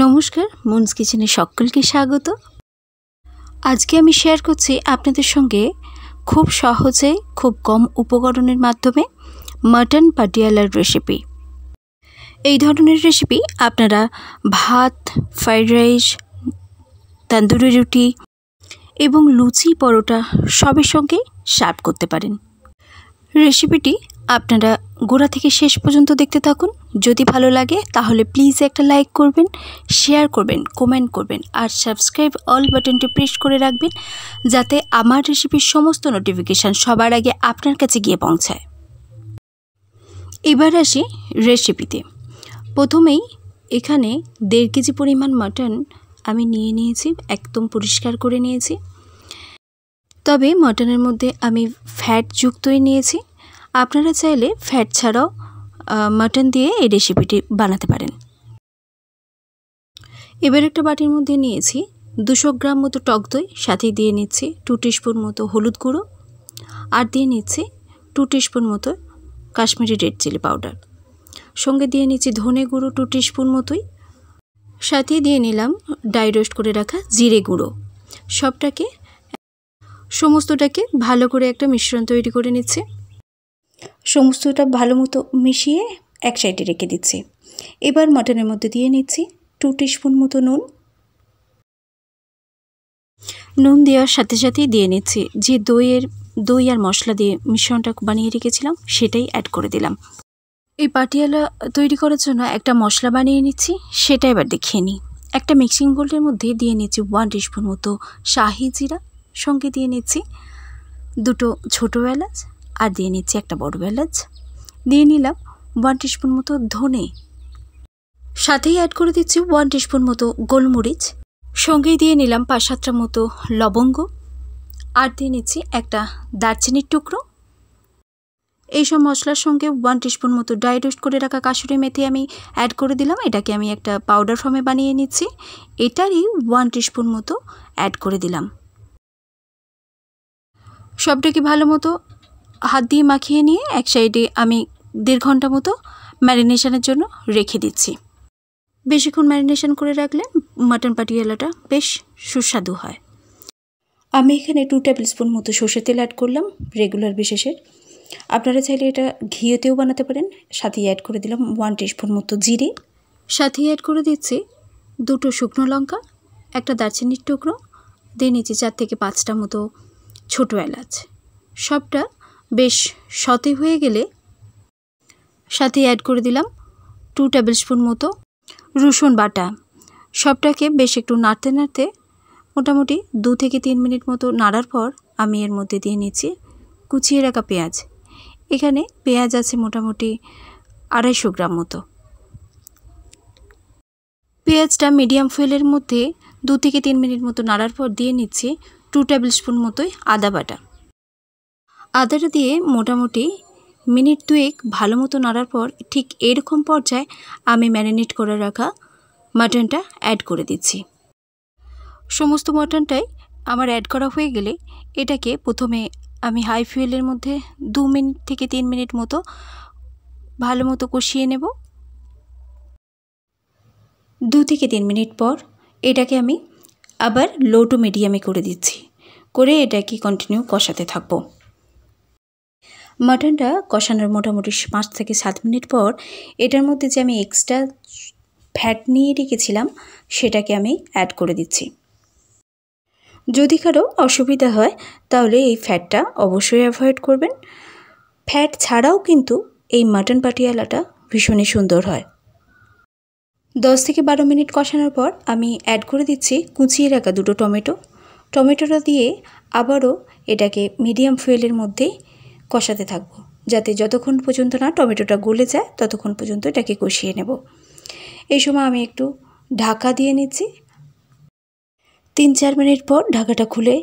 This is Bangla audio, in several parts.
নমস্কার, মুনস কিচেনে সকলকে স্বাগত। আজকে আমি শেয়ার করছি আপনাদের সঙ্গে খুব সহজে খুব কম উপকরণের মাধ্যমে মাটন পাটিয়ালার রেসিপি। এই ধরনের রেসিপি আপনারা ভাত, ফ্রাইড রাইস, তন্দুরি রুটি এবং লুচি, পরোটা সবের সঙ্গে সার্ভ করতে পারেন। রেসিপিটি আপনারা গোড়া থেকে শেষ পর্যন্ত দেখতে থাকুন। যদি ভালো লাগে তাহলে প্লিজ একটা লাইক করবেন, শেয়ার করবেন, কমেন্ট করবেন আর সাবস্ক্রাইব অল বাটনটি প্রেস করে রাখবেন, যাতে আমার রেসিপির সমস্ত নোটিফিকেশান সবার আগে আপনার কাছে গিয়ে পৌঁছায়। এবার আসি রেসিপিতে। প্রথমেই এখানে 1.5 কেজি পরিমাণ মাটন আমি নিয়ে নিয়েছি, একদম পরিষ্কার করে নিয়েছি। তবে মাটনের মধ্যে আমি ফ্যাট যুক্তই নিয়েছি। আপনারা চাইলে ফ্যাট ছাড়াও মাটন দিয়ে এই রেসিপিটি বানাতে পারেন। এবার একটা বাটির মধ্যে নিয়েছি 200 গ্রাম মতো টক দই, সাথে দিয়ে নিচ্ছি 2 টিস্পুন মতো হলুদ গুঁড়ো আর দিয়ে নিচ্ছি 2 টিস্পুন মতো কাশ্মীরি রেড চিলি পাউডার। সঙ্গে দিয়ে নিচ্ছি ধনে গুঁড়ো 2 টিস্পুন মতোই, সাথে দিয়ে নিলাম ড্রাই রোস্ট করে রাখা জিরে গুঁড়ো। সমস্তটাকে ভালো করে একটা মিশ্রণ তৈরি করে নিচ্ছি। সমস্তটা ভালো মতো মিশিয়ে এক সাইডে রেখে দিচ্ছি। এবার মাটনের মধ্যে দিয়ে নিচ্ছি 2 টিস্পুন মতো নুন দেওয়ার সাথে সাথেই দিয়ে নিচ্ছি যে দই আর মশলা দিয়ে মিশ্রণটা বানিয়ে রেখেছিলাম, সেটাই অ্যাড করে দিলাম। এই পাটিয়ালা তৈরি করার জন্য একটা মশলা বানিয়ে নিচ্ছি, সেটা এবার দেখিয়ে নিই। একটা মিক্সিং বোলের মধ্যে দিয়ে নিচ্ছি 1 টিস্পুন মতো শাহি জিরা, সঙ্গে দিয়ে নিচ্ছি 2টো ছোটো এলাচ আর দিয়ে নিচ্ছি একটা বড় এলাচ, দিয়ে নিলাম 1 টিস্পুন মতো ধনে, সাথেই অ্যাড করে দিচ্ছি 1 টিস্পুন মতো গোলমরিচ, সঙ্গেই দিয়ে নিলাম 5-7টা মতো লবঙ্গ আর দিয়ে নিচ্ছি একটা দারচিনির টুকরো। এইসব মশলার সঙ্গে 1 টিস্পুন মতো ড্রাই রোস্ট করে রাখা কাসুরি মেথি আমি অ্যাড করে দিলাম। এটাকে আমি একটা পাউডার ফর্মে বানিয়ে নিচ্ছি, এটারই 1 টিস্পুন মতো অ্যাড করে দিলাম। সবটাকে ভালো মতো হাত দিয়ে মাখিয়ে নিয়ে এক সাইডে আমি 1.5 ঘন্টা মতো ম্যারিনেশনের জন্য রেখে দিচ্ছি। বেশিক্ষণ ম্যারিনেশন করে রাখলে মাটন পাটিয়ালাটা বেশ সুস্বাদু হয়। আমি এখানে 2 টেবিল স্পুন মতো সর্ষের তেল অ্যাড করলাম, রেগুলার বেসিসের। আপনারা চাইলে এটা ঘিয়েতেও বানাতে পারেন। সাথেই অ্যাড করে দিলাম 1 টিস্পুন মতো জিরে, সাথেই অ্যাড করে দিচ্ছি 2টো শুকনো লঙ্কা, একটা দারচিনির টুকরো, দিয়ে নিচ্ছি 4 থেকে 5টা মতো ছোটো এলাচ। সবটা বেশ সতে হয়ে গেলে সাথে অ্যাড করে দিলাম 2 টেবিল স্পুন মতো রসুন বাটা। সবটাকে বেশ একটু নাড়তে নাড়তে মোটামুটি 2 থেকে 3 মিনিট মতো নাড়ার পর আমি এর মধ্যে দিয়ে নিচ্ছি কুচিয়ে রাখা পেঁয়াজ। এখানে পেঁয়াজ আছে মোটামুটি 250 গ্রাম মতো। পেঁয়াজটা মিডিয়াম ফুয়েলের মধ্যে 2 থেকে 3 মিনিট মতো নাড়ার পর দিয়ে নিচ্ছি 2 টেবিল স্পুন মতোই আদা বাটা। আদাটা দিয়ে মোটামুটি মিনিট 2 ভালো মতো নাড়ার পর ঠিক এরকম পর্যায়ে আমি ম্যারিনেট করে রাখা মাটনটা অ্যাড করে দিচ্ছি। সমস্ত মাটনটাই আমার অ্যাড করা হয়ে গেলে এটাকে প্রথমে আমি হাই ফ্লেমের মধ্যে 2 মিনিট থেকে 3 মিনিট মতো ভালো মতো কষিয়ে নেব। 2 থেকে 3 মিনিট পর এটাকে আমি আবার লো টু মিডিয়ামে করে দিচ্ছি, করে এটাকে কন্টিনিউ কষাতে থাকবো। মাটনটা কষানোর মোটামুটি 5 থেকে 7 মিনিট পর এটার মধ্যে যে আমি এক্সট্রা ফ্যাট নিয়ে রেখেছিলাম সেটাকে আমি অ্যাড করে দিচ্ছি। যদি কারো অসুবিধা হয় তাহলে এই ফ্যাটটা অবশ্যই অ্যাভয়েড করবেন। ফ্যাট ছাড়াও কিন্তু এই মাটন পাটিয়ালাটা ভীষণই সুন্দর হয়। 10 থেকে 12 মিনিট কষানোর পর আমি অ্যাড করে দিচ্ছি কুচিয়ে রাখা 2টো টমেটোটা দিয়ে আবারও এটাকে মিডিয়াম ফুয়েলের মধ্যে কষাতে থাকবো, যাতে যতক্ষণ পর্যন্ত না টমেটোটা গলে যায় ততক্ষণ পর্যন্ত এটাকে কষিয়ে নেব। এই সময় আমি একটু ঢাকা দিয়ে নিচ্ছি। 3-4 মিনিট পর ঢাকাটা খুলে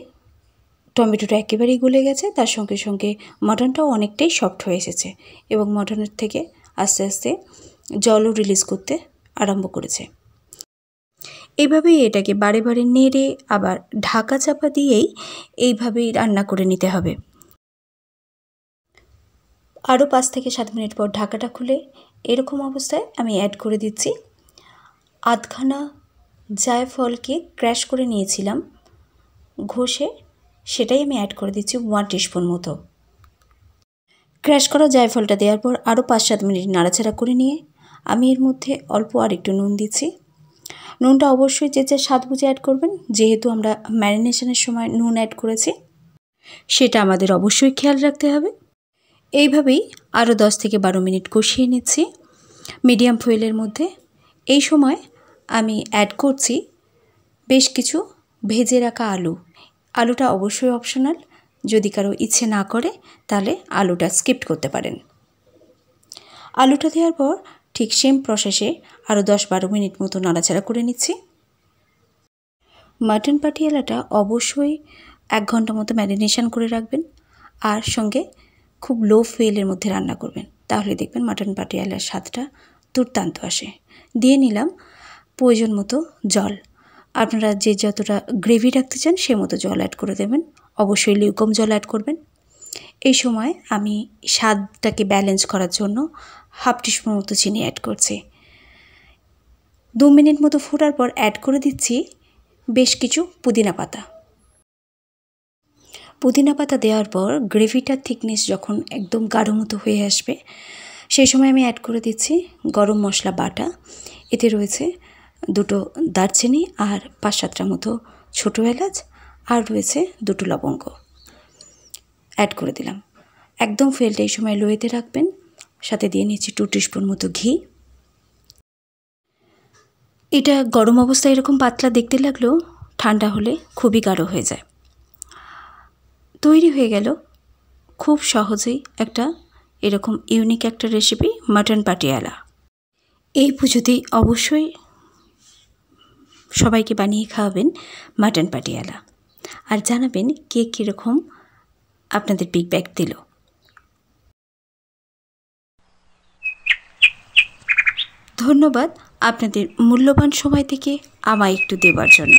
টমেটোটা একেবারেই গলে গেছে, তার সঙ্গে সঙ্গে মাটনটাও অনেকটাই সফট হয়ে এসেছে এবং মাটনের থেকে আস্তে আস্তে জলও রিলিজ করতে আরম্ভ করেছে। এভাবেই এটাকে বারে বারে নেড়ে আবার ঢাকা চাপা দিয়েই এইভাবেই রান্না করে নিতে হবে। আরও 5 থেকে 7 মিনিট পর ঢাকাটা খুলে এরকম অবস্থায় আমি অ্যাড করে দিচ্ছি আধখানা জায়ফলকে ক্র্যাশ করে নিয়েছিলাম ঘষে, সেটাই আমি অ্যাড করে দিচ্ছি 1 টিস্পুন মতো। ক্র্যাশ করা জায়ফলটা দেওয়ার পর আরও 5-7 মিনিট নাড়াচাড়া করে নিয়ে আমি এর মধ্যে অল্প আর একটু নুন দিচ্ছি। নুনটা অবশ্যই যে স্বাদ বুঝে অ্যাড করবেন, যেহেতু আমরা ম্যারিনেশনের সময় নুন অ্যাড করেছি, সেটা আমাদের অবশ্যই খেয়াল রাখতে হবে। এইভাবেই আরও 10 থেকে 12 মিনিট কষিয়ে নিচ্ছি মিডিয়াম ফুয়েলের মধ্যে। এই সময় আমি অ্যাড করছি বেশ কিছু ভেজে রাখা আলু। আলুটা অবশ্যই অপশনাল, যদি কারো ইচ্ছে না করে তাহলে আলুটা স্কিপ করতে পারেন। আলুটা দেওয়ার পর ঠিক সেম প্রসেসে আরও 10-12 মিনিট মতো নাড়াচাড়া করে নিচ্ছি। মাটন পাটিয়ালাটা অবশ্যই 1 ঘন্টা মতো ম্যারিনেশন করে রাখবেন, আর সঙ্গে খুব লো ফুয়েলের মধ্যে রান্না করবেন, তাহলে দেখবেন মাটন পাটিয়ালার স্বাদটা দুর্দান্ত আসে। দিয়ে নিলাম প্রয়োজন মতো জল। আপনারা যে যতটা গ্রেভি রাখতে চান সে মতো জল অ্যাড করে দেবেন, অবশ্যই লিউকম জল অ্যাড করবেন। এই সময় আমি স্বাদটাকে ব্যালেন্স করার জন্য 1/2 টিস্পুন মতো চিনি অ্যাড করছি। 2 মিনিট মতো ফোটার পর অ্যাড করে দিচ্ছি বেশ কিছু পুদিনা পাতা। পুদিনা পাতা দেওয়ার পর গ্রেভিটার থিকনেস যখন একদম গাঢ় মতো হয়ে আসবে, সেই সময় আমি অ্যাড করে দিচ্ছি গরম মশলা বাটা। এতে রয়েছে 2টো দারচিনি আর 5-7টা মতো ছোটো এলাচ, আর রয়েছে 2টো লবঙ্গ অ্যাড করে দিলাম। একদম ফ্লেমটা এই সময় লোয়েতে রাখবেন। সাথে দিয়ে নিচ্ছি 2 টিস্পুন মতো ঘি। এটা গরম অবস্থায় এরকম পাতলা দেখতে লাগলেও ঠান্ডা হলে খুবই গাঢ় হয়ে যায়। তৈরি হয়ে গেল খুব সহজেই একটা এরকম ইউনিক একটা রেসিপি, মাটন পাটিয়ালা। এই পুজোতেই অবশ্যই সবাইকে বানিয়ে খাওয়াবেন মাটন পাটিয়ালা, আর জানাবেন কে কীরকম আপনাদের ফিডব্যাক দিল। ধন্যবাদ আপনাদের মূল্যবান সময় থেকে আমায় একটু দেওয়ার জন্য।